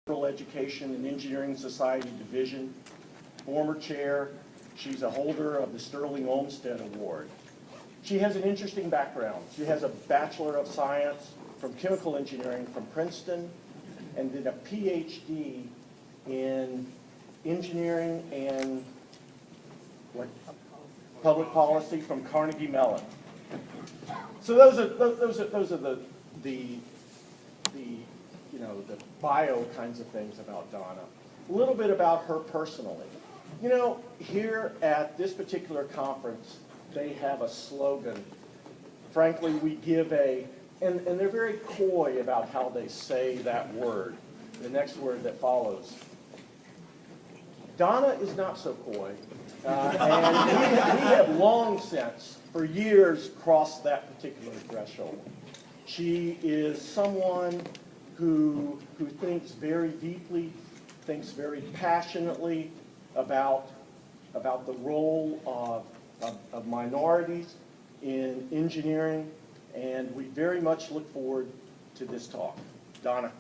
Liberal Education and Engineering Society Division, former chair. She's a holder of the Sterling Olmsted Award. She has an interesting background. She has a Bachelor of Science from Chemical Engineering from Princeton and did a PhD in engineering and public policy from Carnegie Mellon. So those are the bio kinds of things about Donna. A little bit about her personally. You know, here at this particular conference, they have a slogan. Frankly, we give and they're very coy about how they say that word, the next word that follows. Donna is not so coy, and we have long since, for years, crossed that particular threshold. She is someone who thinks very deeply, thinks very passionately about the role of minorities in engineering, and we very much look forward to this talk. Donna.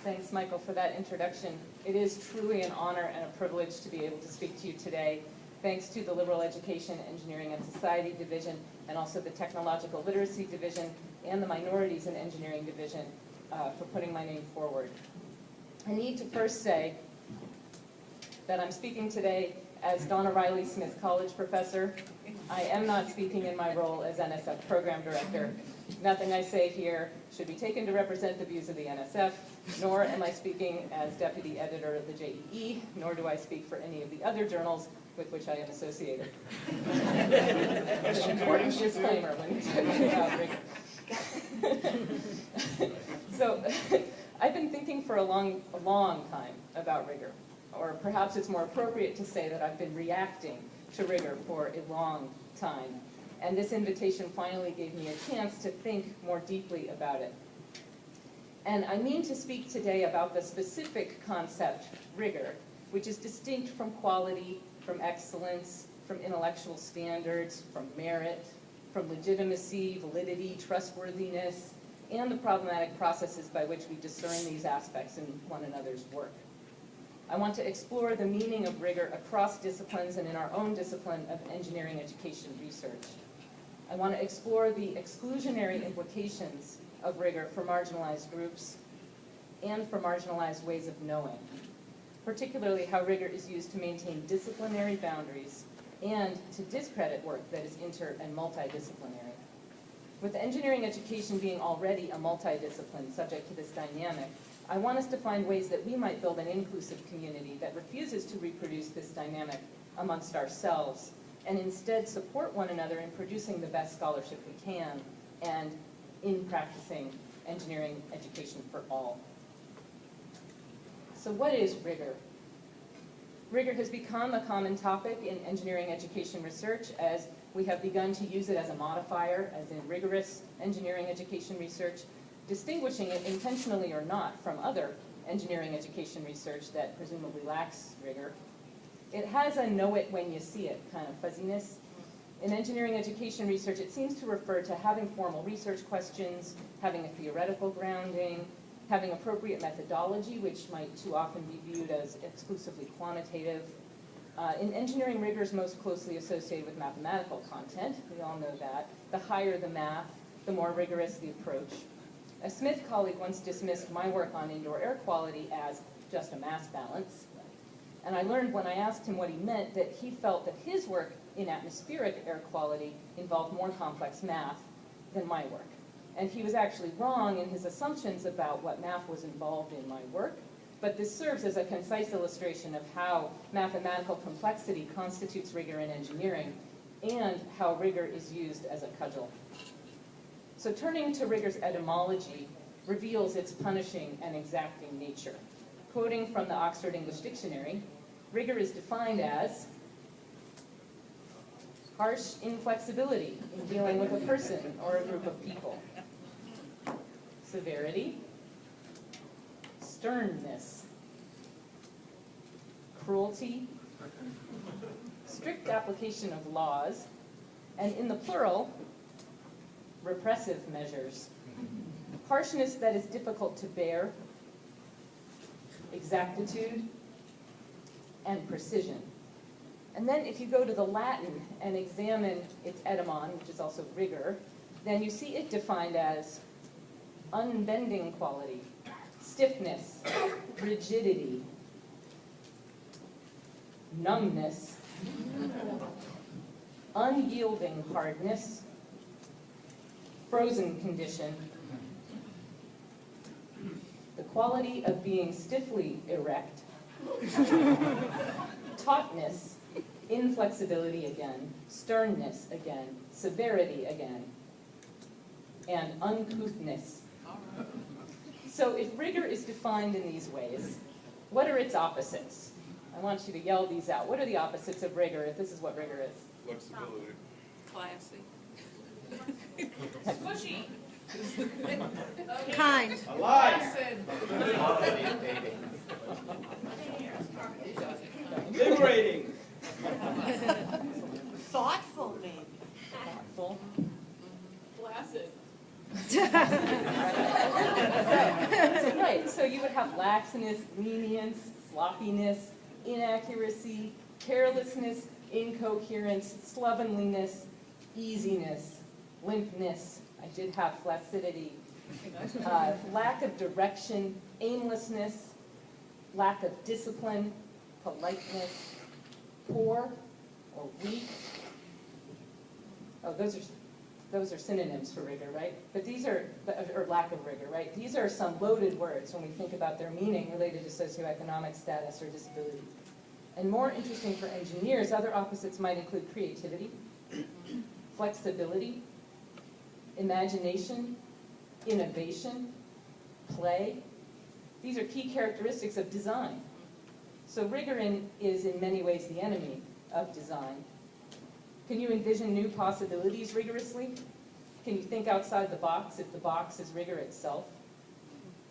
Thanks, Michael, for that introduction. It is truly an honor and a privilege to be able to speak to you today. Thanks to the Liberal Education, Engineering and Society Division, and also the Technological Literacy Division, and the Minorities in Engineering Division for putting my name forward. I need to first say that I'm speaking today as Donna Riley Smith College Professor. I am not speaking in my role as NSF Program Director. Nothing I say here should be taken to represent the views of the NSF, nor am I speaking as Deputy Editor of the JEE, nor do I speak for any of the other journals with which I am associated. Important disclaimer when you're talking about Rigor. So, I've been thinking for a long time about Rigor, or perhaps it's more appropriate to say that I've been reacting to Rigor for a long time. And this invitation finally gave me a chance to think more deeply about it. And I mean to speak today about the specific concept, rigor, which is distinct from quality, from excellence, from intellectual standards, from merit, from legitimacy, validity, trustworthiness, and the problematic processes by which we discern these aspects in one another's work. I want to explore the meaning of rigor across disciplines and in our own discipline of engineering education research. I want to explore the exclusionary implications of rigor for marginalized groups and for marginalized ways of knowing, particularly how rigor is used to maintain disciplinary boundaries and to discredit work that is inter- and multidisciplinary. With engineering education being already a multidiscipline subject to this dynamic, I want us to find ways that we might build an inclusive community that refuses to reproduce this dynamic amongst ourselves and instead support one another in producing the best scholarship we can and in practicing engineering education for all. So what is rigor? Rigor has become a common topic in engineering education research as we have begun to use it as a modifier, as in rigorous engineering education research, distinguishing it intentionally or not from other engineering education research that presumably lacks rigor. It has a know it when you see it kind of fuzziness. In engineering education research, it seems to refer to having formal research questions, having a theoretical grounding, having appropriate methodology, which might too often be viewed as exclusively quantitative. In engineering, rigor is most closely associated with mathematical content. We all know that. The higher the math, the more rigorous the approach. A Smith colleague once dismissed my work on indoor air quality as just a mass balance. And I learned when I asked him what he meant that he felt that his work in atmospheric air quality involved more complex math than my work. And he was actually wrong in his assumptions about what math was involved in my work, but this serves as a concise illustration of how mathematical complexity constitutes rigor in engineering and how rigor is used as a cudgel. So turning to rigor's etymology reveals its punishing and exacting nature. Quoting from the Oxford English Dictionary, rigor is defined as harsh inflexibility in dealing with a person or a group of people. Severity, sternness, cruelty, strict application of laws, and in the plural, repressive measures. Harshness that is difficult to bear, exactitude, and precision. And then if you go to the Latin and examine its etymon, which is also rigor, then you see it defined as unbending quality, stiffness, rigidity, numbness, unyielding hardness, frozen condition, the quality of being stiffly erect, tautness, inflexibility again, sternness again, severity again, and uncouthness. So if rigor is defined in these ways, what are its opposites? I want you to yell these out. What are the opposites of rigor if this is what rigor is? Flexibility. Classy. Squishy. Kind. Alive. Liberating. Thoughtful, maybe. Thoughtful. Flaccid. So you would have laxness, lenience, sloppiness, inaccuracy, carelessness, incoherence, slovenliness, easiness, limpness. I did have flaccidity. Lack of direction, aimlessness, lack of discipline, politeness, poor or weak. Oh, those are synonyms for rigor, right? But these are, or lack of rigor, right? These are some loaded words when we think about their meaning related to socioeconomic status or disability. And more interesting for engineers, other opposites might include creativity, flexibility, imagination, innovation, play. These are key characteristics of design. So rigor is in many ways the enemy of design. Can you envision new possibilities rigorously? Can you think outside the box if the box is rigor itself?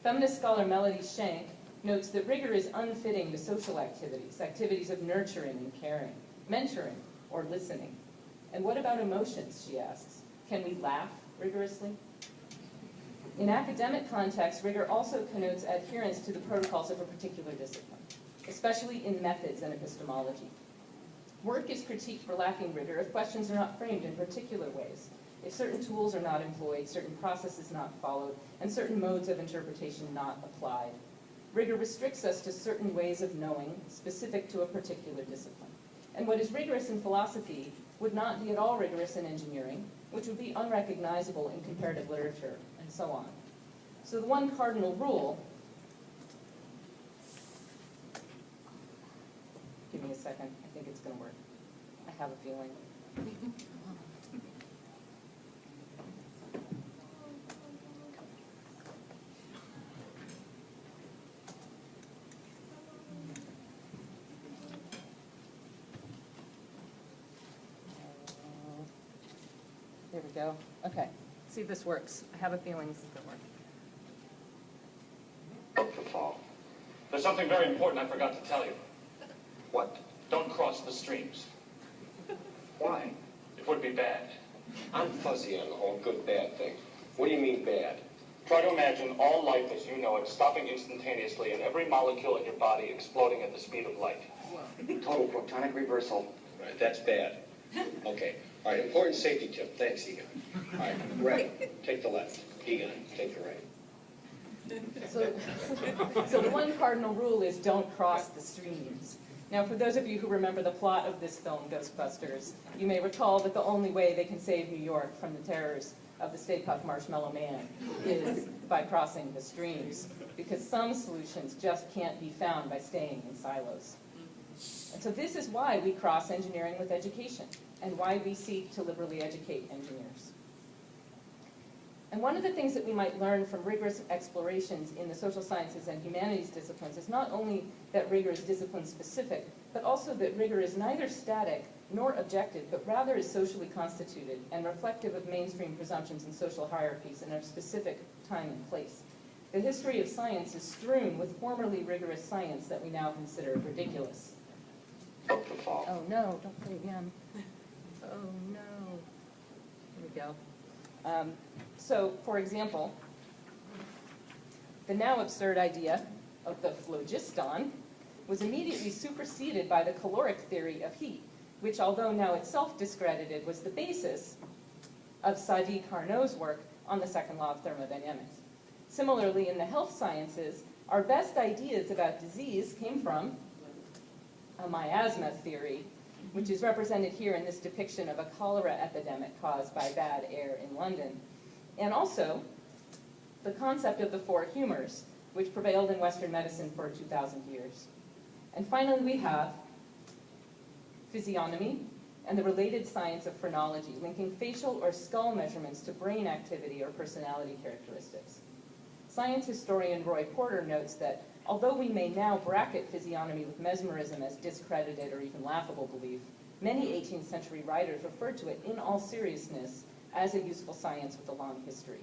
Feminist scholar Melody Shank notes that rigor is unfitting to social activities, activities of nurturing and caring, mentoring, or listening. And what about emotions, she asks? Can we laugh rigorously? In academic contexts, rigor also connotes adherence to the protocols of a particular discipline, especially in methods and epistemology. Work is critiqued for lacking rigor if questions are not framed in particular ways, if certain tools are not employed, certain processes not followed, and certain modes of interpretation not applied. Rigor restricts us to certain ways of knowing specific to a particular discipline. And what is rigorous in philosophy would not be at all rigorous in engineering, which would be unrecognizable in comparative literature, and so on. So the one cardinal rule, give me a second, I think it's going to work. I have a feeling. There we go. Okay. See if this works. I have a feeling this is going to work. For fall. There's something very important I forgot to tell you. What? Don't cross the streams. Why? It would be bad. I'm fuzzy on the whole good-bad thing. What do you mean bad? Try to imagine all life as you know it stopping instantaneously and every molecule in your body exploding at the speed of light. Total protonic reversal. Right, that's bad. Okay. All right, important safety tip. Thanks, Egon. All right, right. Take the left. Egon, take the right. So the one cardinal rule is don't cross the streams. Now, for those of you who remember the plot of this film, Ghostbusters, you may recall that the only way they can save New York from the terrors of the Stay Puft Marshmallow Man is by crossing the streams, because some solutions just can't be found by staying in silos. And so this is why we cross engineering with education, and why we seek to liberally educate engineers. And one of the things that we might learn from rigorous explorations in the social sciences and humanities disciplines is not only that rigor is discipline-specific, but also that rigor is neither static nor objective, but rather is socially constituted and reflective of mainstream presumptions and social hierarchies in a specific time and place. The history of science is strewn with formerly rigorous science that we now consider ridiculous. For fall. Oh no, don't play again. Oh no. Here we go. So, for example, the now absurd idea of the phlogiston was immediately superseded by the caloric theory of heat, which, although now itself discredited, was the basis of Sadi Carnot's work on the second law of thermodynamics. Similarly, in the health sciences, our best ideas about disease came from a miasma theory, which is represented here in this depiction of a cholera epidemic caused by bad air in London. And also, the concept of the four humors, which prevailed in Western medicine for 2,000 years. And finally, we have physiognomy and the related science of phrenology, linking facial or skull measurements to brain activity or personality characteristics. Science historian Roy Porter notes that although we may now bracket physiognomy with mesmerism as discredited or even laughable belief, many 18th century writers referred to it in all seriousness as a useful science with a long history.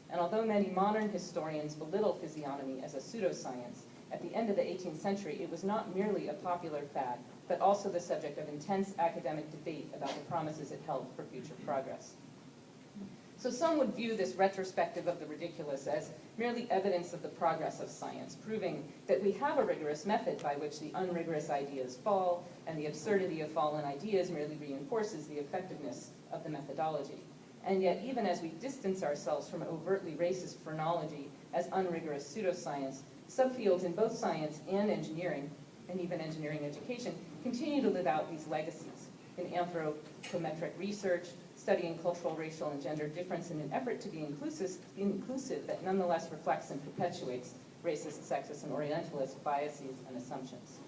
And although many modern historians belittle physiognomy as a pseudoscience, at the end of the 18th century, it was not merely a popular fad, but also the subject of intense academic debate about the promises it held for future progress. So some would view this retrospective of the ridiculous as merely evidence of the progress of science, proving that we have a rigorous method by which the unrigorous ideas fall, and the absurdity of fallen ideas merely reinforces the effectiveness of the methodology. And yet, even as we distance ourselves from overtly racist phrenology as unrigorous pseudoscience, subfields in both science and engineering, and even engineering education, continue to live out these legacies in anthropometric research, studying cultural, racial, and gender difference in an effort to be inclusive that nonetheless reflects and perpetuates racist, sexist, and orientalist biases and assumptions.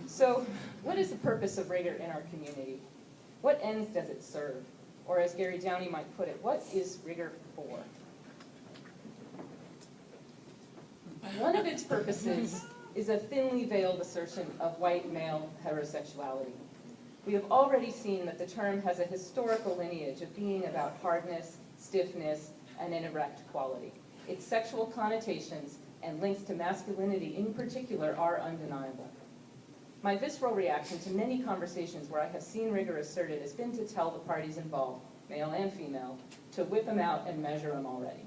So, what is the purpose of rigor in our community? What ends does it serve? Or as Gary Downey might put it, what is rigor for? One of its purposes is a thinly veiled assertion of white male heterosexuality. We have already seen that the term has a historical lineage of being about hardness, stiffness, and an erect quality. Its sexual connotations and links to masculinity in particular are undeniable. My visceral reaction to many conversations where I have seen rigor asserted has been to tell the parties involved, male and female, to whip them out and measure them already.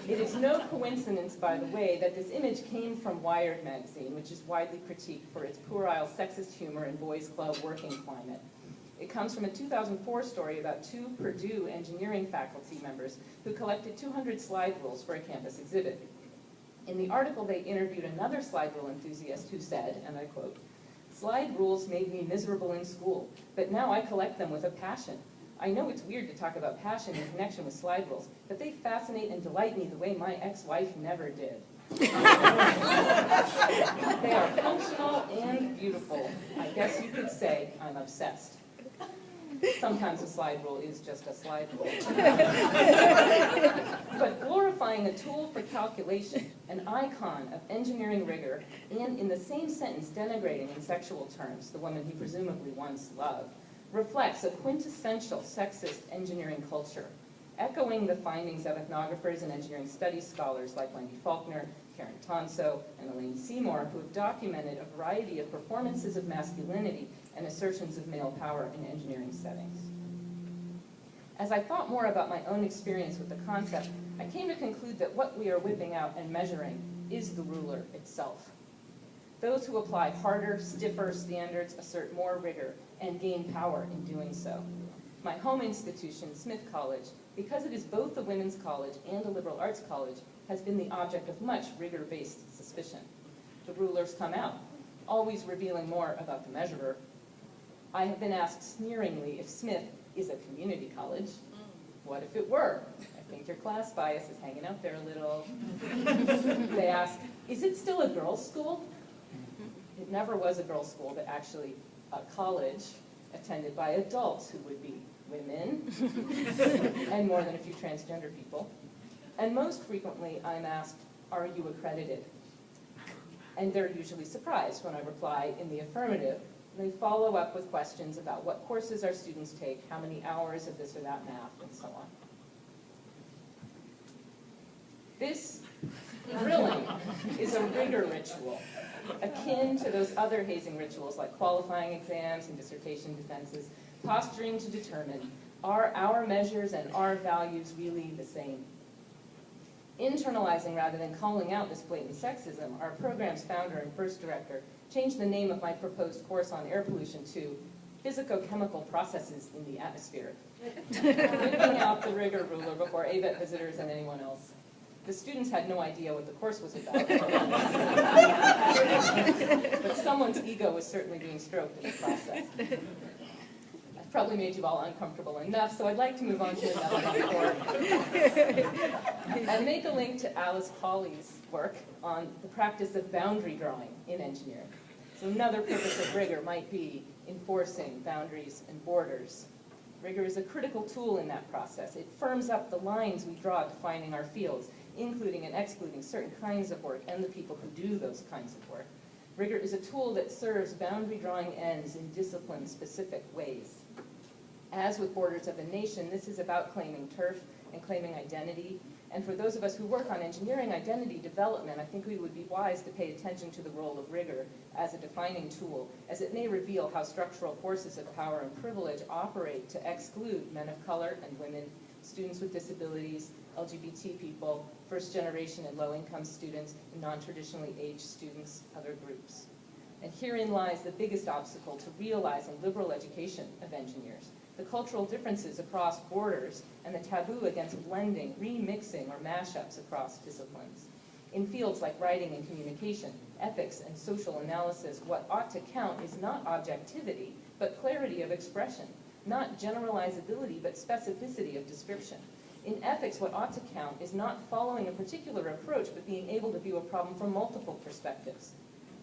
It is no coincidence, by the way, that this image came from Wired magazine, which is widely critiqued for its puerile sexist humor and boys' club working climate. It comes from a 2004 story about two Purdue engineering faculty members who collected 200 slide rules for a campus exhibit. In the article, they interviewed another slide rule enthusiast who said, and I quote, "Slide rules made me miserable in school, but now I collect them with a passion. I know it's weird to talk about passion in connection with slide rules, but they fascinate and delight me the way my ex-wife never did." They are functional and beautiful. I guess you could say I'm obsessed. Sometimes a slide rule is just a slide rule. But glorifying a tool for calculation, an icon of engineering rigor, and in the same sentence denigrating in sexual terms the woman he presumably once loved, reflects a quintessential sexist engineering culture, echoing the findings of ethnographers and engineering studies scholars like Wendy Faulkner, Karen Tonso, and Elaine Seymour, who have documented a variety of performances of masculinity and assertions of male power in engineering settings. As I thought more about my own experience with the concept, I came to conclude that what we are whipping out and measuring is the ruler itself. Those who apply harder, stiffer standards assert more rigor and gain power in doing so. My home institution, Smith College, because it is both a women's college and a liberal arts college, has been the object of much rigor-based suspicion. The rulers come out, always revealing more about the measurer. I have been asked sneeringly if Smith is a community college. What if it were? I think your class bias is hanging out there a little. They ask, is it still a girls' school? It never was a girls' school, but actually a college attended by adults who would be women and more than a few transgender people. And most frequently, I'm asked, are you accredited? And they're usually surprised when I reply in the affirmative. They follow up with questions about what courses our students take, how many hours of this or that math, and so on. This grilling is a rigor ritual, akin to those other hazing rituals like qualifying exams and dissertation defenses, posturing to determine, are our measures and our values really the same? Internalizing rather than calling out this blatant sexism, our program's founder and first director changed the name of my proposed course on air pollution to Physicochemical Processes in the Atmosphere, whipping out the Rigor ruler before ABET visitors and anyone else. The students had no idea what the course was about, but someone's ego was certainly being stroked in the process. I've probably made you all uncomfortable enough, so I'd like to move on to another report and make a link to Alice Hawley's work on the practice of boundary drawing in engineering. So another purpose of Rigor might be enforcing boundaries and borders. Rigor is a critical tool in that process. It firms up the lines we draw defining our fields, including and excluding certain kinds of work and the people who do those kinds of work. Rigor is a tool that serves boundary drawing ends in discipline-specific ways. As with Borders of a Nation, this is about claiming turf and claiming identity. And for those of us who work on engineering identity development, I think we would be wise to pay attention to the role of Rigor as a defining tool, as it may reveal how structural forces of power and privilege operate to exclude men of color and women, students with disabilities, LGBT people, first generation and low-income students, and non-traditionally aged students, other groups. And herein lies the biggest obstacle to realizing liberal education of engineers: the cultural differences across borders and the taboo against blending, remixing, or mashups across disciplines. In fields like writing and communication, ethics and social analysis, what ought to count is not objectivity, but clarity of expression, not generalizability, but specificity of description. In ethics, what ought to count is not following a particular approach, but being able to view a problem from multiple perspectives.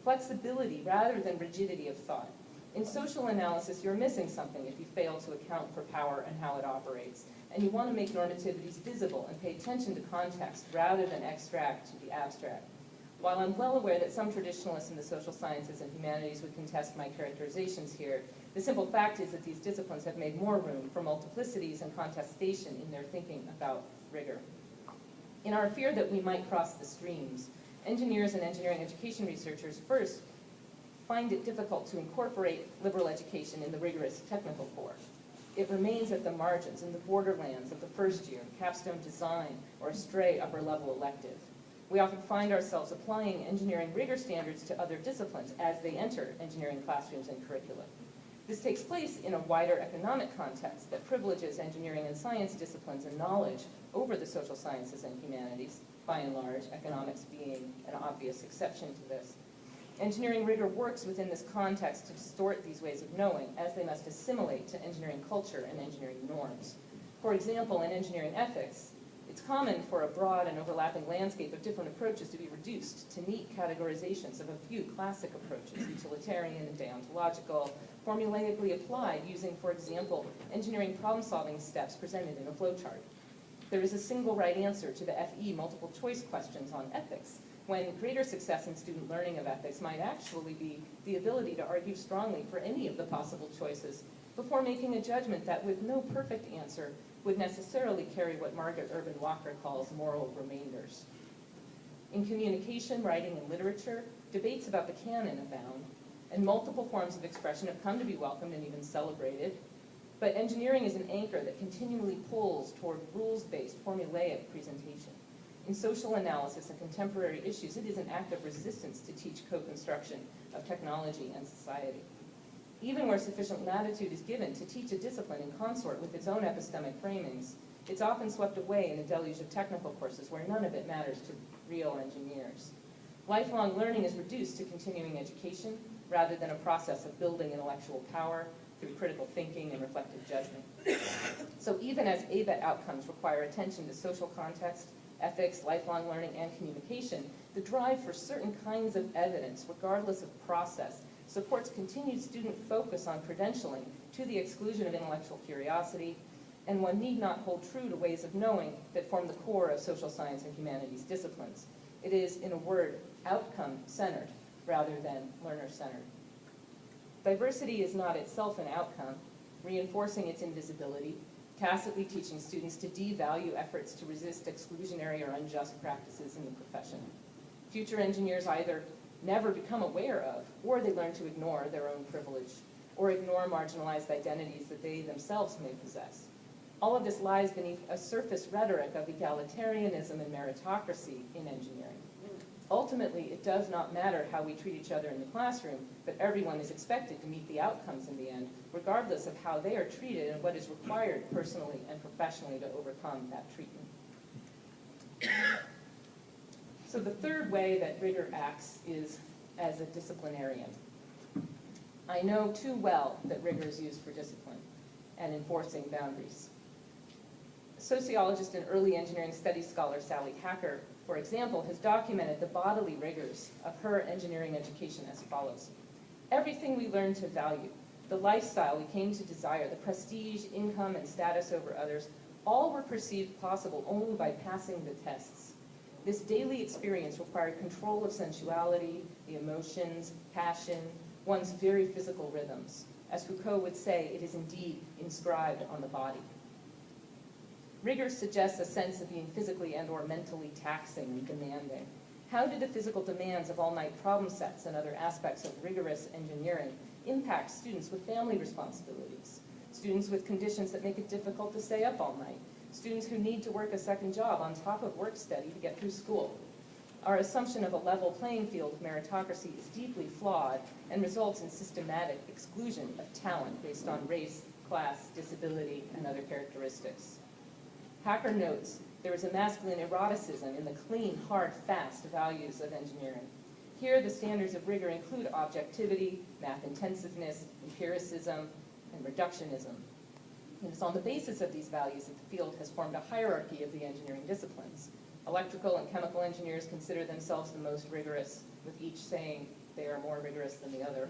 Flexibility rather than rigidity of thought. In social analysis, you're missing something if you fail to account for power and how it operates. And you want to make normativities visible and pay attention to context rather than extract to the abstract. While I'm well aware that some traditionalists in the social sciences and humanities would contest my characterizations here, the simple fact is that these disciplines have made more room for multiplicities and contestation in their thinking about rigor. In our fear that we might cross the streams, engineers and engineering education researchers first find it difficult to incorporate liberal education in the rigorous technical core. It remains at the margins, in the borderlands of the first year, capstone design, or a stray upper-level elective. We often find ourselves applying engineering rigor standards to other disciplines as they enter engineering classrooms and curricula. This takes place in a wider economic context that privileges engineering and science disciplines and knowledge over the social sciences and humanities, by and large, economics being an obvious exception to this. Engineering rigor works within this context to distort these ways of knowing, as they must assimilate to engineering culture and engineering norms. For example, in engineering ethics, it's common for a broad and overlapping landscape of different approaches to be reduced to neat categorizations of a few classic approaches: utilitarian and deontological, formulaically applied using, for example, engineering problem-solving steps presented in a flowchart. There is a single right answer to the FE multiple choice questions on ethics, when greater success in student learning of ethics might actually be the ability to argue strongly for any of the possible choices before making a judgment that, with no perfect answer, would necessarily carry what Margaret Urban Walker calls moral remainders. In communication, writing, and literature, debates about the canon abound, and multiple forms of expression have come to be welcomed and even celebrated. But engineering is an anchor that continually pulls toward rules-based, formulaic presentation. In social analysis and contemporary issues, it is an act of resistance to teach co-construction of technology and society. Even where sufficient latitude is given to teach a discipline in consort with its own epistemic framings, it's often swept away in a deluge of technical courses where none of it matters to real engineers. Lifelong learning is reduced to continuing education rather than a process of building intellectual power through critical thinking and reflective judgment. So even as ABET outcomes require attention to social context, ethics, lifelong learning, and communication, the drive for certain kinds of evidence, regardless of process, supports continued student focus on credentialing to the exclusion of intellectual curiosity, and one need not hold true to ways of knowing that form the core of social science and humanities disciplines. It is, in a word, outcome-centered rather than learner-centered. Diversity is not itself an outcome, reinforcing its invisibility, tacitly teaching students to devalue efforts to resist exclusionary or unjust practices in the profession. Future engineers either never become aware of, or they learn to ignore their own privilege, or ignore marginalized identities that they themselves may possess. All of this lies beneath a surface rhetoric of egalitarianism and meritocracy in engineering. Ultimately, it does not matter how we treat each other in the classroom, but everyone is expected to meet the outcomes in the end, regardless of how they are treated and what is required personally and professionally to overcome that treatment. So the third way that rigor acts is as a disciplinarian. I know too well that rigor is used for discipline and enforcing boundaries. Sociologist and early engineering studies scholar Sally Hacker, for example, has documented the bodily rigors of her engineering education as follows. Everything we learned to value, the lifestyle we came to desire, the prestige, income, and status over others, all were perceived possible only by passing the tests. This daily experience required control of sensuality, the emotions, passion, one's very physical rhythms. As Foucault would say, it is indeed inscribed on the body. Rigor suggests a sense of being physically and or mentally taxing and demanding. How do the physical demands of all-night problem sets and other aspects of rigorous engineering impact students with family responsibilities, students with conditions that make it difficult to stay up all night, students who need to work a second job on top of work study to get through school? Our assumption of a level playing field of meritocracy is deeply flawed and results in systematic exclusion of talent based on race, class, disability, and other characteristics. Hacker notes there is a masculine eroticism in the clean, hard, fast values of engineering. Here, the standards of rigor include objectivity, math intensiveness, empiricism, and reductionism. And it's on the basis of these values that the field has formed a hierarchy of the engineering disciplines. Electrical and chemical engineers consider themselves the most rigorous, with each saying they are more rigorous than the other.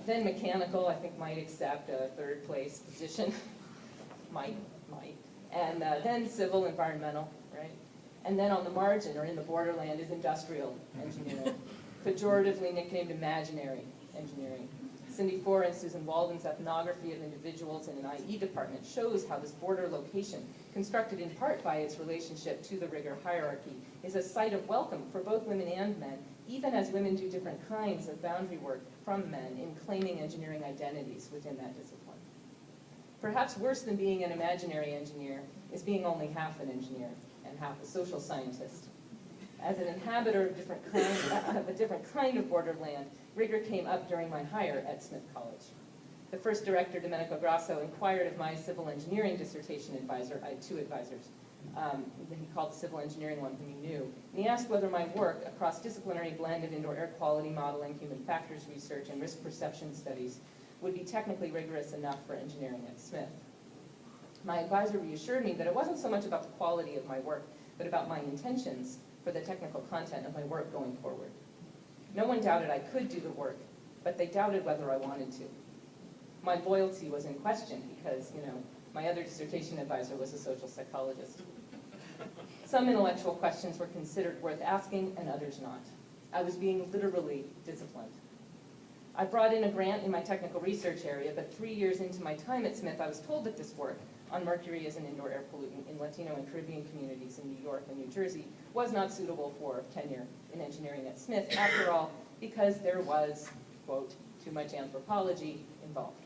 Then mechanical, I think, might accept a third place position. might. And then civil, environmental, right? And then on the margin, or in the borderland, is industrial engineering, pejoratively nicknamed imaginary engineering. Cindy Four and Susan Walden's ethnography of individuals in an IE department shows how this border location, constructed in part by its relationship to the rigor hierarchy, is a site of welcome for both women and men, even as women do different kinds of boundary work from men in claiming engineering identities within that discipline. Perhaps worse than being an imaginary engineer is being only half an engineer and half a social scientist. As an inhabitor of a different kind of borderland, rigor came up during my hire at Smith College. The first director, Domenico Grasso, inquired of my civil engineering dissertation advisor. I had two advisors. He called the civil engineering one whom he knew. And he asked whether my work, a cross-disciplinary blend of indoor air quality modeling, human factors research, and risk perception studies, would be technically rigorous enough for engineering at Smith. My advisor reassured me that it wasn't so much about the quality of my work, but about my intentions for the technical content of my work going forward. No one doubted I could do the work, but they doubted whether I wanted to. My loyalty was in question because, my other dissertation advisor was a social psychologist. Some intellectual questions were considered worth asking and others not. I was being literally disciplined. I brought in a grant in my technical research area, but 3 years into my time at Smith, I was told that this work on mercury as an indoor air pollutant in Latino and Caribbean communities in New York and New Jersey was not suitable for tenure in engineering at Smith, after all, because there was, quote, too much anthropology involved.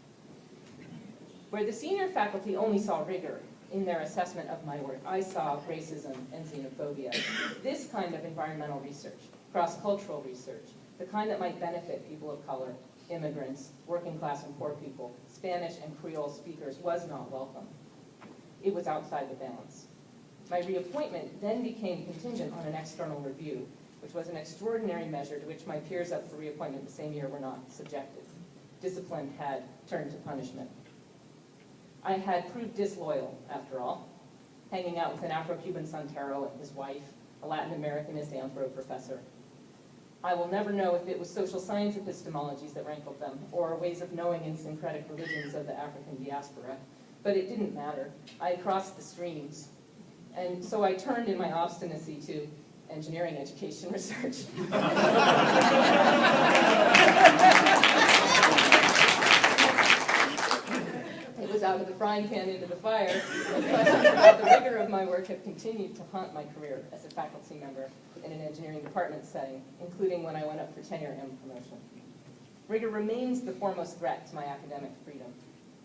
Where the senior faculty only saw rigor in their assessment of my work, I saw racism and xenophobia. This kind of environmental research, cross-cultural research, the kind that might benefit people of color, immigrants, working class and poor people, Spanish and Creole speakers, was not welcome. It was outside the bounds. My reappointment then became contingent on an external review, which was an extraordinary measure to which my peers up for reappointment the same year were not subjected. Discipline had turned to punishment. I had proved disloyal, after all, hanging out with an Afro-Cuban Santero and his wife, a Latin Americanist anthro professor. I will never know if it was social science epistemologies that rankled them, or ways of knowing in syncretic religions of the African diaspora, but it didn't matter. I crossed the streams, and so I turned in my obstinacy to engineering education research. It was out of the frying pan into the fire. The questions about the rigor of my work have continued to haunt my career as a faculty member in an engineering department setting, including when I went up for tenure and promotion. Rigor remains the foremost threat to my academic freedom.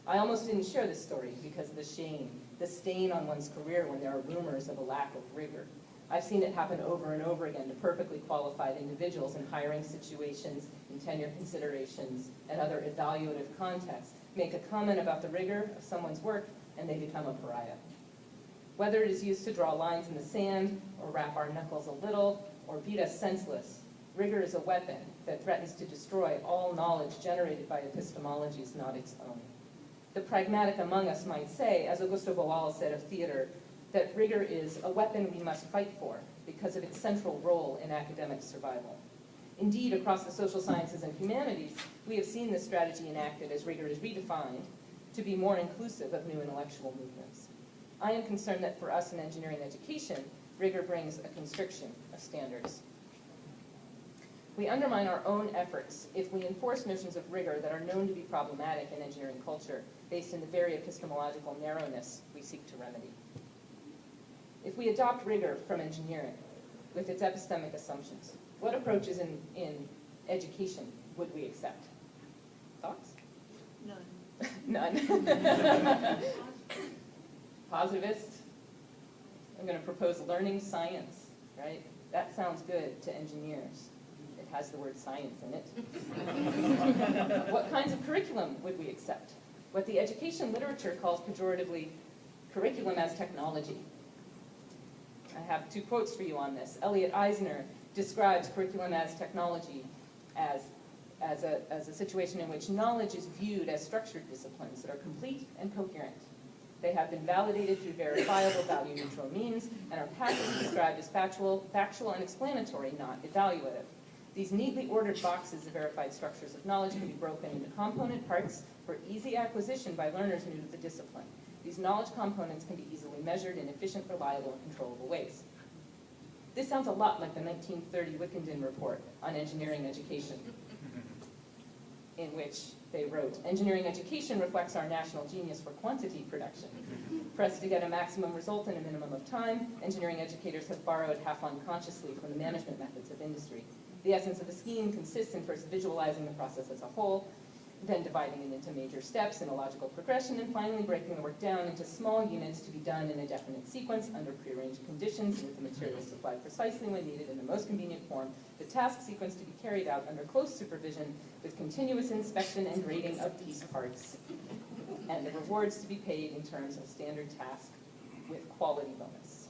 I almost didn't share this story because of the shame, the stain on one's career when there are rumors of a lack of rigor. I've seen it happen over and over again to perfectly qualified individuals in hiring situations, in tenure considerations, and other evaluative contexts. Make a comment about the rigor of someone's work, and they become a pariah. Whether it is used to draw lines in the sand, or wrap our knuckles a little, or beat us senseless, rigor is a weapon that threatens to destroy all knowledge generated by epistemologies not its own. The pragmatic among us might say, as Augusto Boal said of theater, that rigor is a weapon we must fight for because of its central role in academic survival. Indeed, across the social sciences and humanities, we have seen this strategy enacted as rigor is redefined to be more inclusive of new intellectual movements. I am concerned that for us in engineering education, rigor brings a constriction of standards. We undermine our own efforts if we enforce notions of rigor that are known to be problematic in engineering culture based in the very epistemological narrowness we seek to remedy. If we adopt rigor from engineering with its epistemic assumptions, what approaches in education would we accept? Thoughts? None. None. Positivist? I'm going to propose learning science, right? That sounds good to engineers. It has the word science in it. What kinds of curriculum would we accept? What the education literature calls pejoratively curriculum as technology. I have 2 quotes for you on this. Elliot Eisner describes curriculum as technology as a situation in which knowledge is viewed as structured disciplines that are complete and coherent. They have been validated through verifiable value-neutral means and are passively described as factual and explanatory, not evaluative. These neatly ordered boxes of verified structures of knowledge can be broken into component parts for easy acquisition by learners new to the discipline. These knowledge components can be easily measured in efficient, reliable, and controllable ways. This sounds a lot like the 1930 Wickenden report on engineering education, in which they wrote, engineering education reflects our national genius for quantity production. Pressed to get a maximum result in a minimum of time, engineering educators have borrowed half unconsciously from the management methods of industry. The essence of the scheme consists in first visualizing the process as a whole, then dividing it into major steps in a logical progression, and finally breaking the work down into small units to be done in a definite sequence under prearranged conditions with the materials supplied precisely when needed in the most convenient form, the task sequence to be carried out under close supervision with continuous inspection and grading of piece parts, and the rewards to be paid in terms of standard task with quality bonus.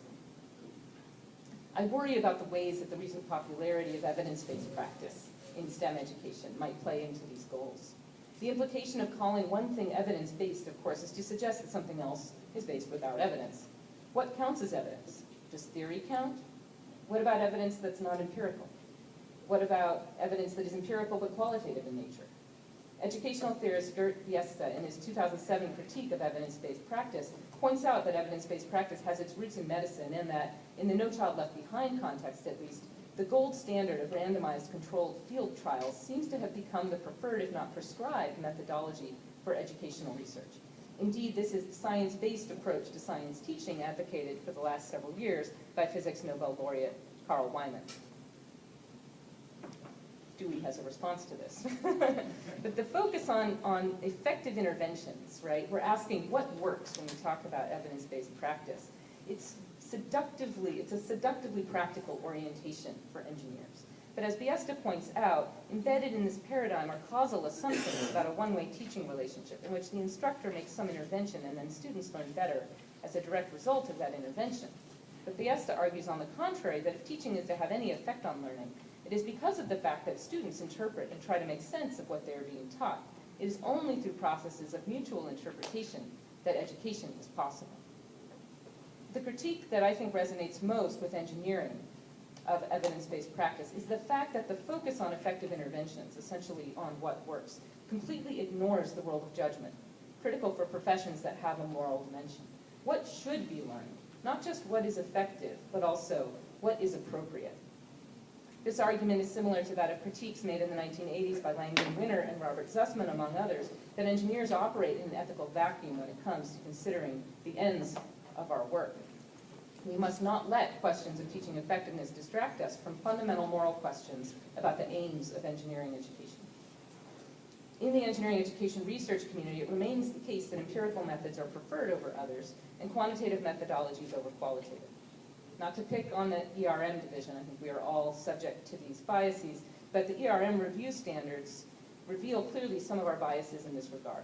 I worry about the ways that the recent popularity of evidence-based practice in STEM education might play into these goals. The implication of calling one thing evidence-based, of course, is to suggest that something else is based without evidence. What counts as evidence? Does theory count? What about evidence that's not empirical? What about evidence that is empirical but qualitative in nature? Educational theorist Gert Biesta, in his 2007 critique of evidence-based practice, points out that evidence-based practice has its roots in medicine and that, in the No Child Left Behind context at least, the gold standard of randomized controlled field trials seems to have become the preferred, if not prescribed, methodology for educational research. Indeed, this is the science-based approach to science teaching advocated for the last several years by physics Nobel laureate Carl Wyman. Dewey has a response to this. But the focus on effective interventions, right? We're asking what works when we talk about evidence-based practice. It's a seductively practical orientation for engineers. But as Biesta points out, embedded in this paradigm are causal assumptions about a one-way teaching relationship in which the instructor makes some intervention and then students learn better as a direct result of that intervention. But Biesta argues on the contrary that if teaching is to have any effect on learning, it is because of the fact that students interpret and try to make sense of what they are being taught. It is only through processes of mutual interpretation that education is possible. The critique that I think resonates most with engineering of evidence-based practice is the fact that the focus on effective interventions, essentially on what works, completely ignores the role of judgment, critical for professions that have a moral dimension. What should be learned? Not just what is effective, but also what is appropriate. This argument is similar to that of critiques made in the 1980s by Langdon Winner and Robert Zussman, among others, that engineers operate in an ethical vacuum when it comes to considering the ends of our work. We must not let questions of teaching effectiveness distract us from fundamental moral questions about the aims of engineering education. In the engineering education research community, it remains the case that empirical methods are preferred over others and quantitative methodologies over qualitative. Not to pick on the ERM division, I think we are all subject to these biases, but the ERM review standards reveal clearly some of our biases in this regard.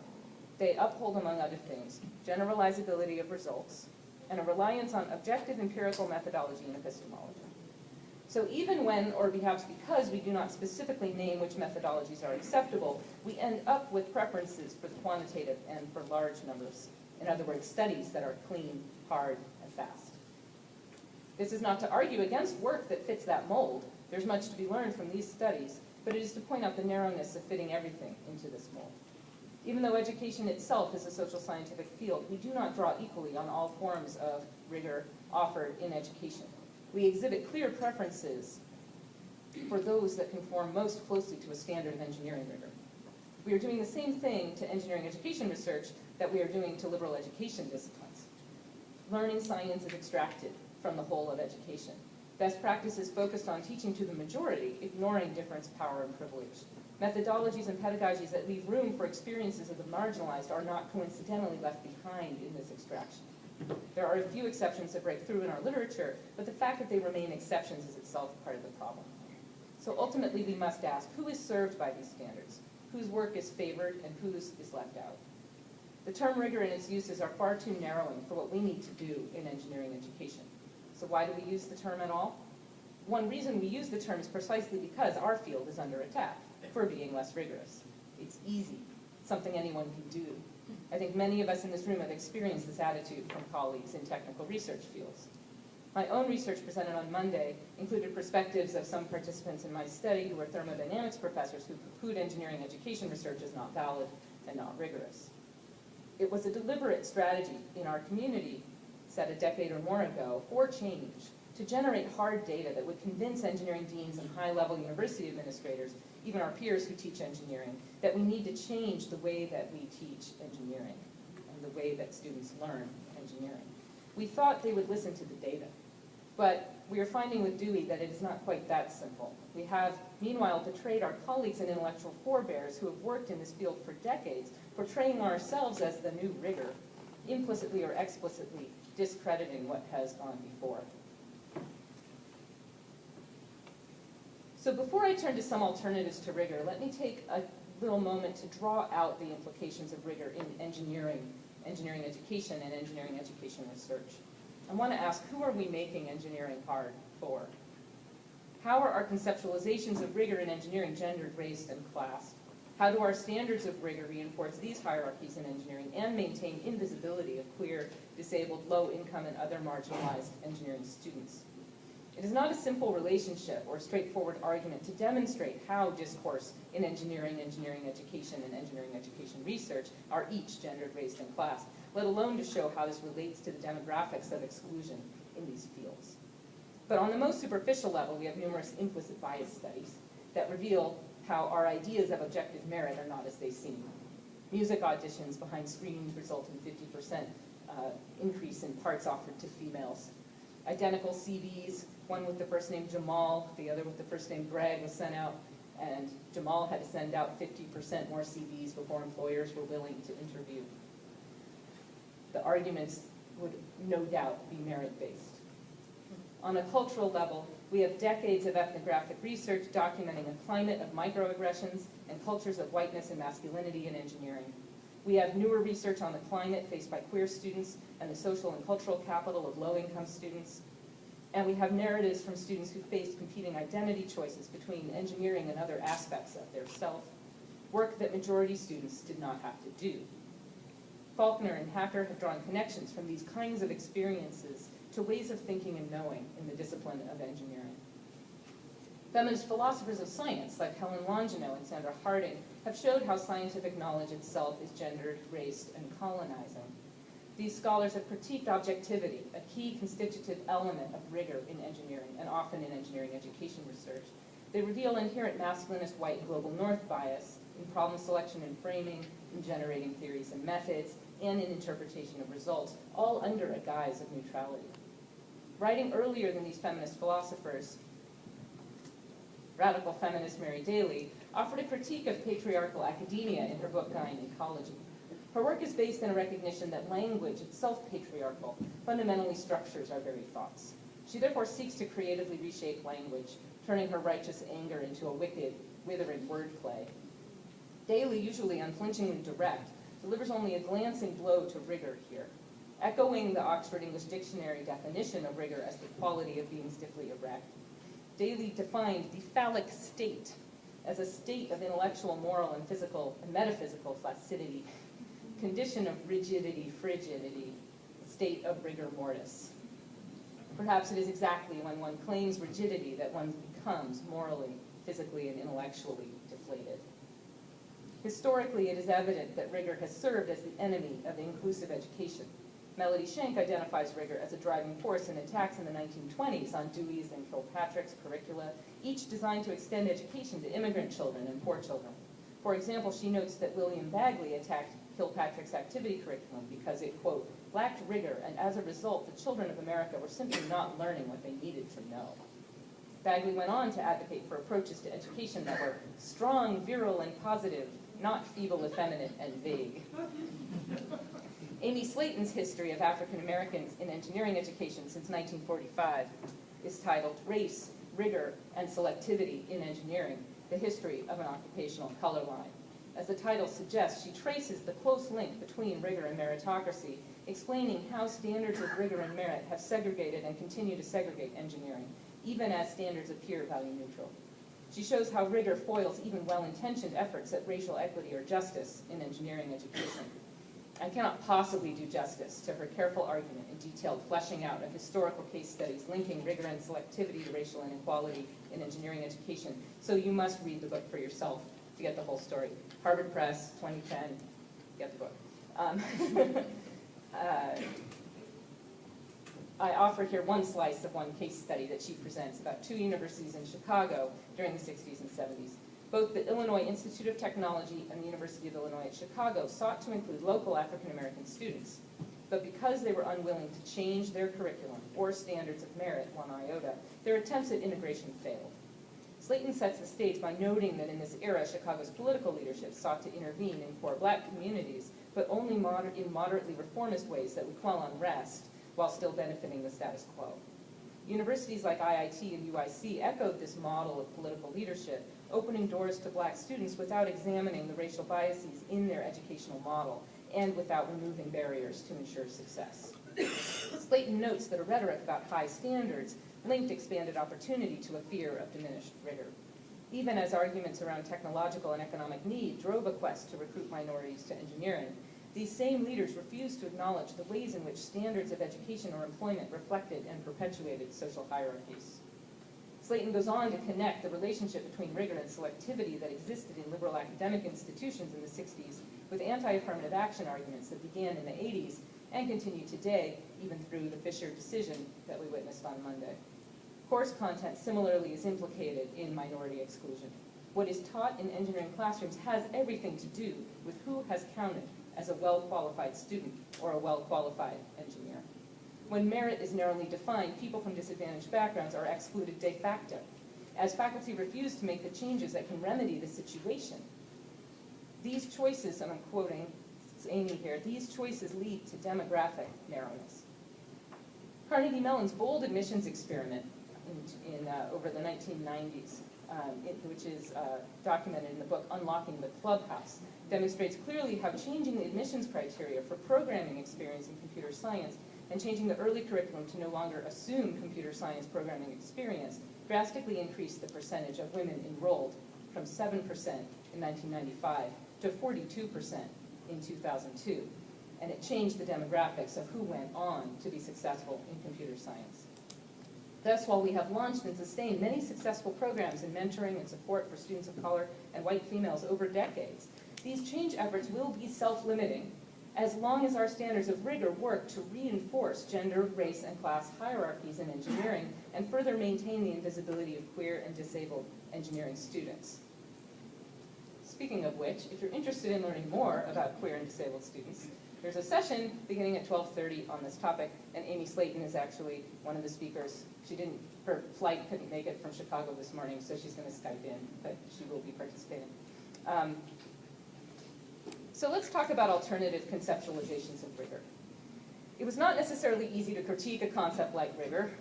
They uphold, among other things, generalizability of results and a reliance on objective empirical methodology and epistemology. So even when, or perhaps because, we do not specifically name which methodologies are acceptable, we end up with preferences for the quantitative and for large numbers. In other words, studies that are clean, hard, and fast. This is not to argue against work that fits that mold. There's much to be learned from these studies, but it is to point out the narrowness of fitting everything into this mold. Even though education itself is a social scientific field, we do not draw equally on all forms of rigor offered in education. We exhibit clear preferences for those that conform most closely to a standard of engineering rigor. We are doing the same thing to engineering education research that we are doing to liberal education disciplines. Learning science is extracted from the whole of education. Best practices focused on teaching to the majority, ignoring difference, power, and privilege. Methodologies and pedagogies that leave room for experiences of the marginalized are not coincidentally left behind in this extraction. There are a few exceptions that break through in our literature, but the fact that they remain exceptions is itself part of the problem. So ultimately, we must ask, who is served by these standards? Whose work is favored and whose is left out? The term rigor and its uses are far too narrowing for what we need to do in engineering education. So why do we use the term at all? One reason we use the term is precisely because our field is under attack for being less rigorous. It's easy, something anyone can do. I think many of us in this room have experienced this attitude from colleagues in technical research fields. My own research presented on Monday included perspectives of some participants in my study who were thermodynamics professors who poo-pooed engineering education research as not valid and not rigorous. It was a deliberate strategy in our community, set a decade or more ago, for change, to generate hard data that would convince engineering deans and high-level university administrators, even our peers who teach engineering, that we need to change the way that we teach engineering and the way that students learn engineering. We thought they would listen to the data, but we are finding with Dewey that it is not quite that simple. We have, meanwhile, betrayed our colleagues and intellectual forebears who have worked in this field for decades, portraying ourselves as the new rigor, implicitly or explicitly discrediting what has gone before. So before I turn to some alternatives to rigor, let me take a little moment to draw out the implications of rigor in engineering education and engineering education research. I want to ask, who are we making engineering hard for? How are our conceptualizations of rigor in engineering gendered, raced, and classed? How do our standards of rigor reinforce these hierarchies in engineering and maintain invisibility of queer, disabled, low-income, and other marginalized engineering students? It is not a simple relationship or straightforward argument to demonstrate how discourse in engineering education, and engineering education research are each gendered, raced, and classed, let alone to show how this relates to the demographics of exclusion in these fields. But on the most superficial level, we have numerous implicit bias studies that reveal how our ideas of objective merit are not as they seem. Music auditions behind screens result in 50% increase in parts offered to females. Identical CVs, one with the first name Jamal, the other with the first name Greg, was sent out, and Jamal had to send out 50% more CVs before employers were willing to interview. The arguments would no doubt be merit-based. On a cultural level, we have decades of ethnographic research documenting a climate of microaggressions and cultures of whiteness and masculinity in engineering. We have newer research on the climate faced by queer students and the social and cultural capital of low-income students. And we have narratives from students who faced competing identity choices between engineering and other aspects of their self, work that majority students did not have to do. Faulkner and Hacker have drawn connections from these kinds of experiences to ways of thinking and knowing in the discipline of engineering. Feminist philosophers of science, like Helen Longino and Sandra Harding, have showed how scientific knowledge itself is gendered, raced, and colonizing. These scholars have critiqued objectivity, a key constitutive element of rigor in engineering, and often in engineering education research. They reveal inherent masculinist white global north bias in problem selection and framing, in generating theories and methods, and in interpretation of results, all under a guise of neutrality. Writing earlier than these feminist philosophers, radical feminist Mary Daly offered a critique of patriarchal academia in her book Guide Ecology. Her work is based in a recognition that language, itself patriarchal, fundamentally structures our very thoughts. She therefore seeks to creatively reshape language, turning her righteous anger into a wicked, withering wordplay. Daly, usually unflinchingly direct, delivers only a glancing blow to rigor here. Echoing the Oxford English Dictionary definition of rigor as the quality of being stiffly erect, Daly defined the phallic state as a state of intellectual, moral, and physical and metaphysical flaccidity, condition of rigidity, frigidity, state of rigor mortis. Perhaps it is exactly when one claims rigidity that one becomes morally, physically, and intellectually deflated. Historically, it is evident that rigor has served as the enemy of inclusive education. Melody Schenk identifies rigor as a driving force in attacks in the 1920s on Dewey's and Kilpatrick's curricula, each designed to extend education to immigrant children and poor children. For example, she notes that William Bagley attacked Kilpatrick's activity curriculum because it, quote, lacked rigor, and as a result, the children of America were simply not learning what they needed to know. Bagley went on to advocate for approaches to education that were strong, virile, and positive, not feeble, effeminate, and vague. Amy Slayton's history of African Americans in engineering education since 1945 is titled Race, Rigor, and Selectivity in Engineering, the History of an Occupational Color Line. As the title suggests, she traces the close link between rigor and meritocracy, explaining how standards of rigor and merit have segregated and continue to segregate engineering, even as standards appear value neutral. She shows how rigor foils even well-intentioned efforts at racial equity or justice in engineering education. I cannot possibly do justice to her careful argument and detailed fleshing out of historical case studies linking rigor and selectivity to racial inequality in engineering education, so you must read the book for yourself to get the whole story. Harvard Press, 2010, get the book. I offer here one slice of one case study that she presents about two universities in Chicago during the 60s and 70s. Both the Illinois Institute of Technology and the University of Illinois at Chicago sought to include local African-American students. But because they were unwilling to change their curriculum or standards of merit one iota, their attempts at integration failed. Slayton sets the stage by noting that in this era, Chicago's political leadership sought to intervene in poor black communities, but only in moderately reformist ways that would quell unrest while still benefiting the status quo. Universities like IIT and UIC echoed this model of political leadership, opening doors to black students without examining the racial biases in their educational model and without removing barriers to ensure success. Slayton notes that a rhetoric about high standards linked expanded opportunity to a fear of diminished rigor. Even as arguments around technological and economic need drove a quest to recruit minorities to engineering, these same leaders refused to acknowledge the ways in which standards of education or employment reflected and perpetuated social hierarchies. Slayton goes on to connect the relationship between rigor and selectivity that existed in liberal academic institutions in the 60s with anti-affirmative action arguments that began in the 80s and continue today, even through the Fisher decision that we witnessed on Monday. Course content similarly is implicated in minority exclusion. What is taught in engineering classrooms has everything to do with who has counted as a well-qualified student or a well-qualified engineer. When merit is narrowly defined, people from disadvantaged backgrounds are excluded de facto, as faculty refuse to make the changes that can remedy the situation. These choices, and I'm quoting Amy here, these choices lead to demographic narrowness. Carnegie Mellon's bold admissions experiment over the 1990s, which is documented in the book Unlocking the Clubhouse, demonstrates clearly how changing the admissions criteria for programming experience in computer science and changing the early curriculum to no longer assume computer science programming experience drastically increased the percentage of women enrolled from 7% in 1995 to 42% in 2002. And it changed the demographics of who went on to be successful in computer science. Thus, while we have launched and sustained many successful programs in mentoring and support for students of color and white females over decades, these change efforts will be self-limiting as long as our standards of rigor work to reinforce gender, race, and class hierarchies in engineering and further maintain the invisibility of queer and disabled engineering students. Speaking of which, if you're interested in learning more about queer and disabled students, There's a session beginning at 12:30 on this topic, and Amy Slayton is actually one of the speakers. Her flight couldn't make it from Chicago this morning, so she's going to Skype in, but she will be participating. So let's talk about alternative conceptualizations of rigor. It was not necessarily easy to critique a concept like rigor,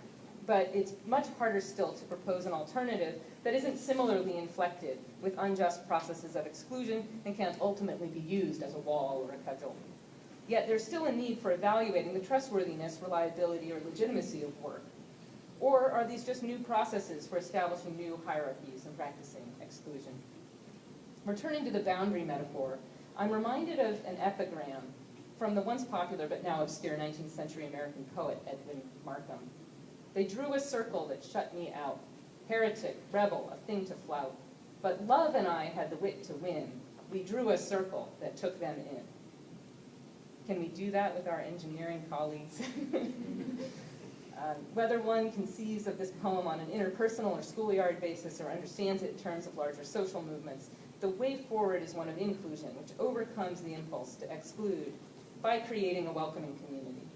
but it's much harder still to propose an alternative that isn't similarly inflected with unjust processes of exclusion and can't ultimately be used as a wall or a cudgel. Yet there's still a need for evaluating the trustworthiness, reliability, or legitimacy of work. Or are these just new processes for establishing new hierarchies and practicing exclusion? Returning to the boundary metaphor, I'm reminded of an epigram from the once popular but now obscure 19th century American poet Edwin Markham. They drew a circle that shut me out, heretic, rebel, a thing to flout. But love and I had the wit to win. We drew a circle that took them in. Can we do that with our engineering colleagues? Whether one conceives of this poem on an interpersonal or schoolyard basis or understands it in terms of larger social movements, the way forward is one of inclusion, which overcomes the impulse to exclude by creating a welcoming community.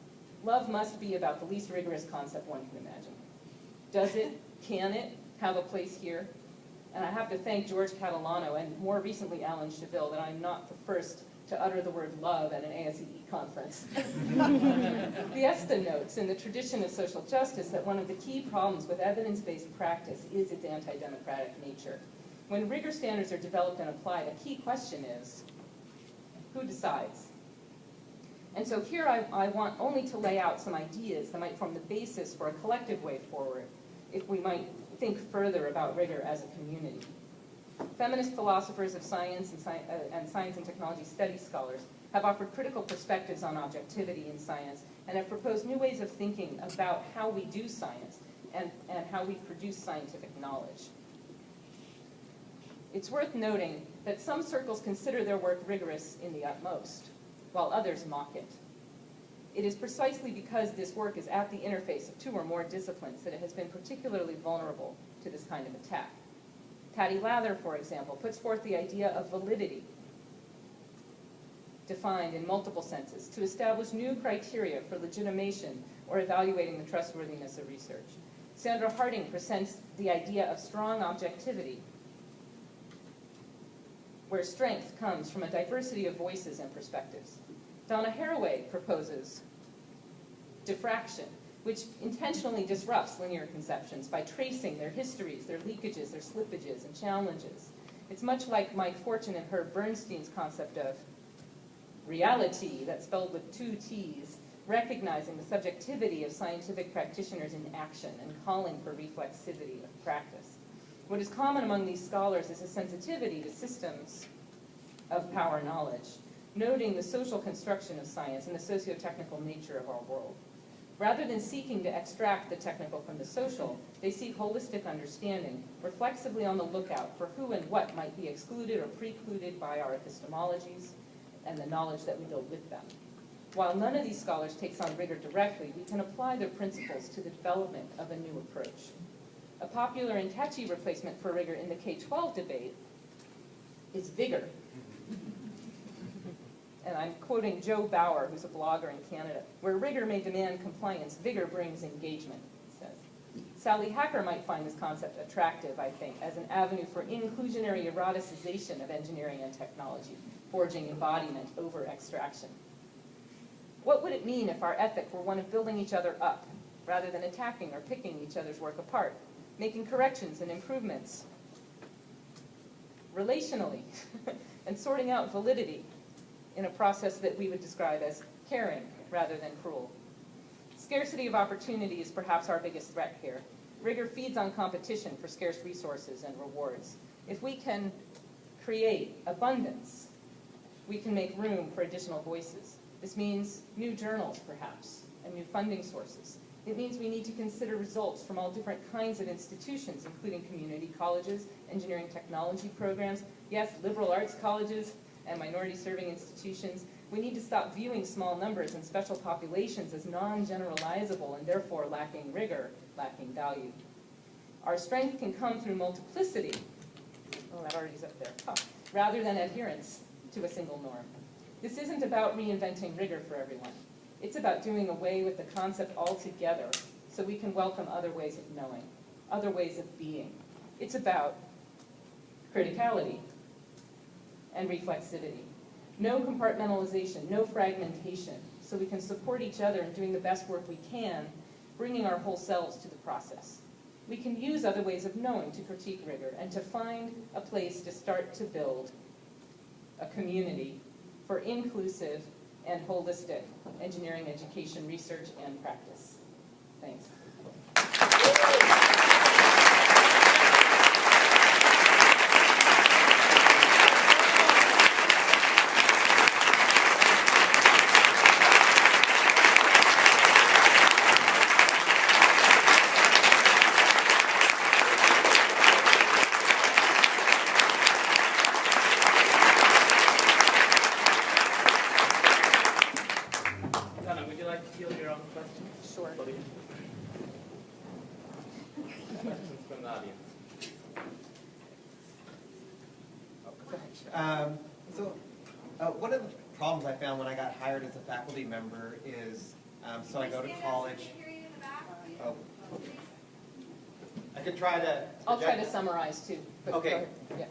Love must be about the least rigorous concept one can imagine. Does it, can it, have a place here? And I have to thank George Catalano and more recently Alan Cheville that I'm not the first to utter the word love at an ASCE conference. Fiesta notes in the tradition of social justice that one of the key problems with evidence-based practice is its anti-democratic nature. When rigor standards are developed and applied, a key question is, who decides? And so here I want only to lay out some ideas that might form the basis for a collective way forward, if we might think further about rigor as a community. Feminist philosophers of science and science and technology studies scholars have offered critical perspectives on objectivity in science and have proposed new ways of thinking about how we do science and how we produce scientific knowledge. It's worth noting that some circles consider their work rigorous in the utmost, while others mock it. It is precisely because this work is at the interface of two or more disciplines that it has been particularly vulnerable to this kind of attack. Patty Lather, for example, puts forth the idea of validity, defined in multiple senses, to establish new criteria for legitimation or evaluating the trustworthiness of research. Sandra Harding presents the idea of strong objectivity, where strength comes from a diversity of voices and perspectives. Donna Haraway proposes diffraction, which intentionally disrupts linear conceptions by tracing their histories, their leakages, their slippages, and challenges. It's much like Mike Fortune and Herb Bernstein's concept of reality, that's spelled with two T's, recognizing the subjectivity of scientific practitioners in action and calling for reflexivity of practice. What is common among these scholars is a sensitivity to systems of power knowledge, noting the social construction of science and the socio-technical nature of our world. Rather than seeking to extract the technical from the social, they seek holistic understanding, reflexively on the lookout for who and what might be excluded or precluded by our epistemologies and the knowledge that we build with them. While none of these scholars takes on rigor directly, we can apply their principles to the development of a new approach. A popular and catchy replacement for rigor in the K-12 debate is vigor. And I'm quoting Joe Bauer, who's a blogger in Canada, where rigor may demand compliance, vigor brings engagement, he says. Sally Hacker might find this concept attractive, I think, as an avenue for inclusionary eroticization of engineering and technology, forging embodiment over extraction. What would it mean if our ethic were one of building each other up, rather than attacking or picking each other's work apart, making corrections and improvements relationally, and sorting out validity in a process that we would describe as caring rather than cruel? Scarcity of opportunity is perhaps our biggest threat here. Rigor feeds on competition for scarce resources and rewards. If we can create abundance, we can make room for additional voices. This means new journals, perhaps, and new funding sources. It means we need to consider results from all different kinds of institutions, including community colleges, engineering technology programs, yes, liberal arts colleges, and minority-serving institutions. We need to stop viewing small numbers and special populations as non-generalizable and therefore lacking rigor, lacking value. Our strength can come through multiplicity, oh, that already is up there, rather than adherence to a single norm. This isn't about reinventing rigor for everyone. It's about doing away with the concept altogether so we can welcome other ways of knowing, other ways of being. It's about criticality and reflexivity. No compartmentalization, no fragmentation, so we can support each other in doing the best work we can, bringing our whole selves to the process. We can use other ways of knowing to critique rigor and to find a place to start to build a community for inclusive and holistic engineering education, research, and practice. Thanks. Donna, would you like to field your own question? Sure. Questions from the audience? One of the problems I found when I got hired as a faculty member is, so I go to college. Oh. I could try to. I'll try to summarize too. But Okay. go ahead.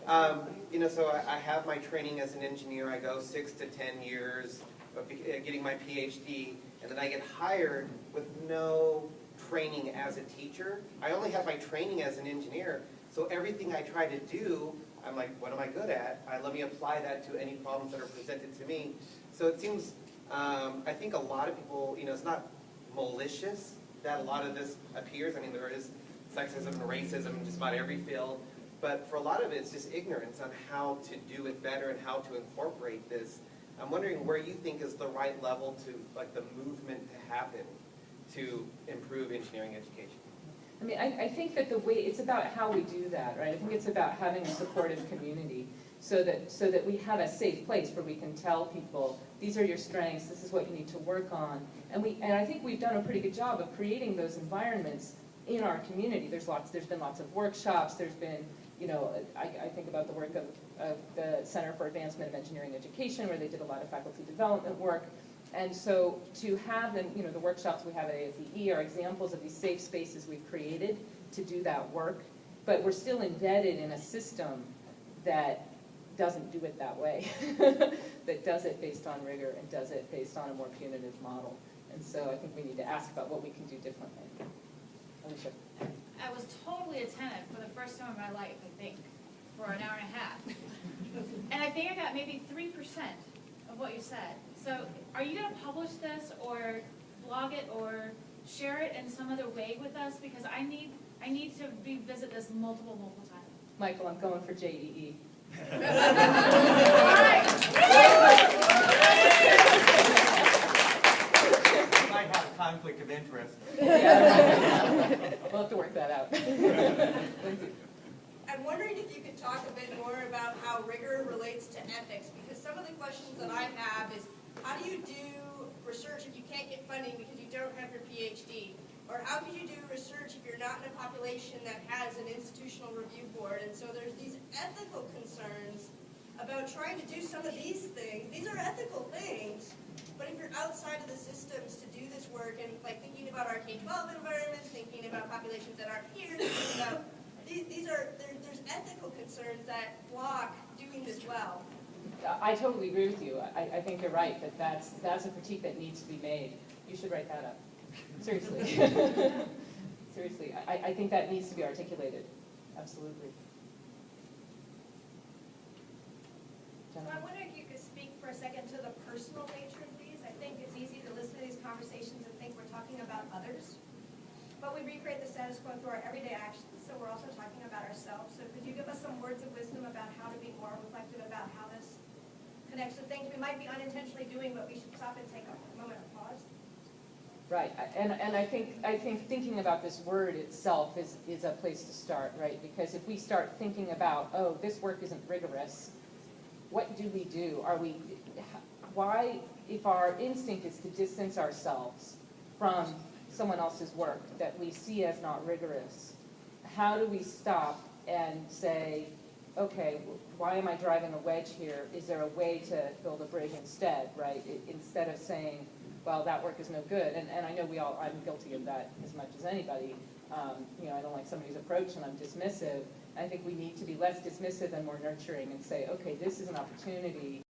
Yeah. So I have my training as an engineer. I go 6 to 10 years of getting my PhD, and then I get hired with no training as a teacher. I only have my training as an engineer, so everything I try to do, I'm like, what am I good at? Let me apply that to any problems that are presented to me. So it seems, I think a lot of people, it's not malicious that a lot of this appears. I mean, there is sexism and racism in just about every field. But for a lot of it, it's just ignorance on how to do it better and how to incorporate this. I'm wondering where you think is the right level to, like, the movement to happen to improve engineering education. I mean, I think that the way, it's about how we do that, right? I think it's about having a supportive community so that we have a safe place where we can tell people, these are your strengths, this is what you need to work on. And I think we've done a pretty good job of creating those environments in our community. There's been lots of workshops, there's been, I think about the work of the Center for Advancement of Engineering Education, where they did a lot of faculty development work. And so to have them, the workshops we have at AFEE are examples of these safe spaces we've created to do that work, but we're still embedded in a system that doesn't do it that way, that does it based on rigor and does it based on a more punitive model. And so I think we need to ask about what we can do differently. Alicia. I was totally attentive for the first time in my life, I think, for an hour and a half. And I think I got maybe 3% of what you said. So are you going to publish this or blog it or share it in some other way with us? Because I need to revisit this multiple times. Michael, I'm going for JEE. All right. You might have a conflict of interest. Yeah. We'll have to work that out. Lindsay. I'm wondering if you could talk a bit more about how rigor relates to ethics, because some of the questions that I have is, how do you do research if you can't get funding because you don't have your PhD? Or how could you do research if you're not in a population that has an institutional review board? And so there's these ethical concerns about trying to do some of these things. These are ethical things, but if you're outside of the systems to do this work, and like thinking about our K-12 environments, thinking about populations that aren't here, thinking about there's ethical concerns that block doing this well. I totally agree with you. I think you're right, that that's a critique that needs to be made. You should write that up. Seriously. Seriously. I think that needs to be articulated. Absolutely. So I wonder if you could speak for a second to the personal nature of these. I think it's easy to listen to these conversations and think we're talking about others. But we recreate the status quo through our everyday actions, so we're also talking about ourselves. So could you give us some words of wisdom about how to be more reflective about how this connects to things we might be unintentionally doing, but we should stop and take a moment of pause? Right, and I think thinking about this word itself is a place to start, right? Because if we start thinking about, oh, this work isn't rigorous, what do we do? Why, if our instinct is to distance ourselves from someone else's work that we see as not rigorous, how do we stop and say, okay, why am I driving a wedge here? Is there a way to build a bridge instead, right? Instead of saying, well, that work is no good. And I know I'm guilty of that as much as anybody. You know, I don't like somebody's approach and I'm dismissive. I think we need to be less dismissive and more nurturing and say, okay, this is an opportunity